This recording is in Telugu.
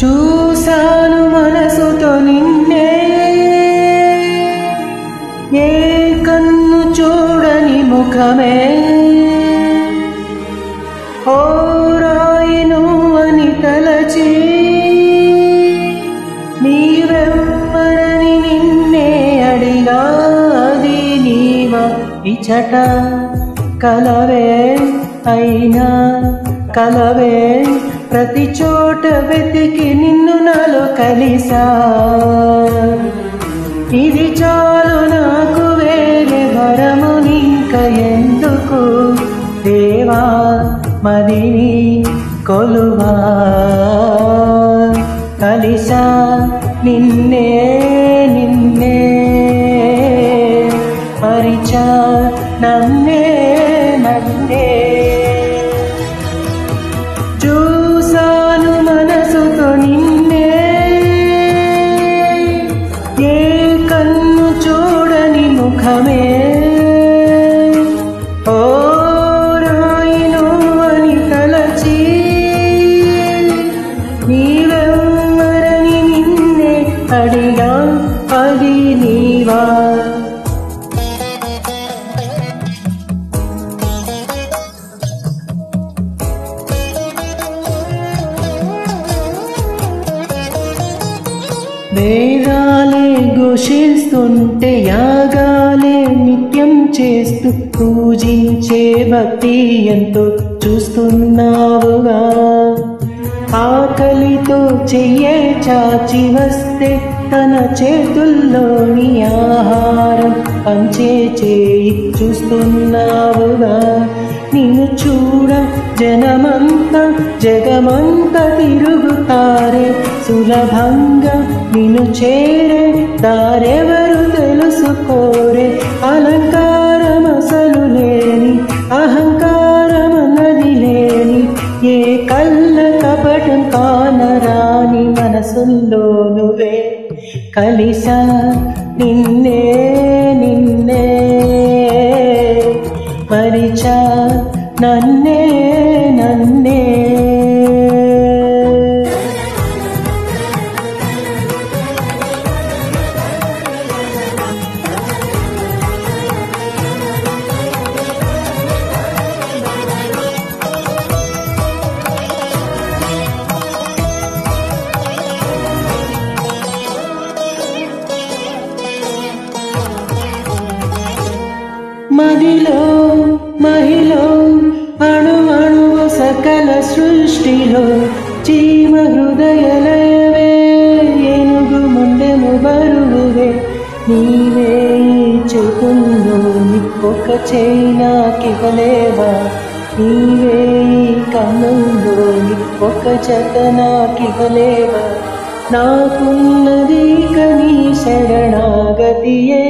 చూసాను మనసుతో నిన్నే, ఏ కన్ను చూడని ముఖమే, ఓ రాయి నువ్వని తలచి నీవెవ్వరని నిన్నే అడిగా, అది నీవా ఇచట కలవే అయినా కలవే, ప్రతి చోట వెతికి నిన్ను నాలో కలిసా, ఇది చాలు నాకు వేరే వరము ఇంక ఎందుకు, దేవా మదిని కొలువా, కలిసా నిన్నే నిన్నే, పరిచా నన్నే నన్నే, చూసాను మనసుతో నిన్నే, ఏ కన్ను చూడని ముఖమే, ఓ రాయి నువ్వని తలచి నీవెవ్వరని నిన్నే అడిగా, అది నీవా. వేదాలే ఘోషిస్తుంటే యాగాలే నిత్యం చేస్తూ పూజించే భక్తి ఎంతో చూస్తున్నావుగా, ఆకలితో చెయ్యే చాచి వస్తే తన చేతుల్లోని ఆహారం పంచే చేయి చూస్తున్నావుగా, నిన్ను చూడ జనమంతా జగమంతా తిరుగుతారే, సులభంగా నిన్ను చేరే దారెవరు తెలుసుకోరే, అలంకారం అసలు లేని అహంకారం అన్నది లేని, ఏ కళ్ళ కపటం కానరాని మనసుల్లో నువ్వే, కలిసా నిన్నే నిన్నే, పరిచా నన్నే నన్నే. మదిలో మహిలో అణు అణువు సకల సృష్టిలో చీమ హృదయలయవే, ఏనుగు ముండెము బరువువే, నీవే చేతుల్లోని ఒక చైనాకివ్వలేవా, నీవే కన్నుల్లోని ఒక జత నాకివ్వలేవా, నాకున్నది కనీ శరణాగతియే.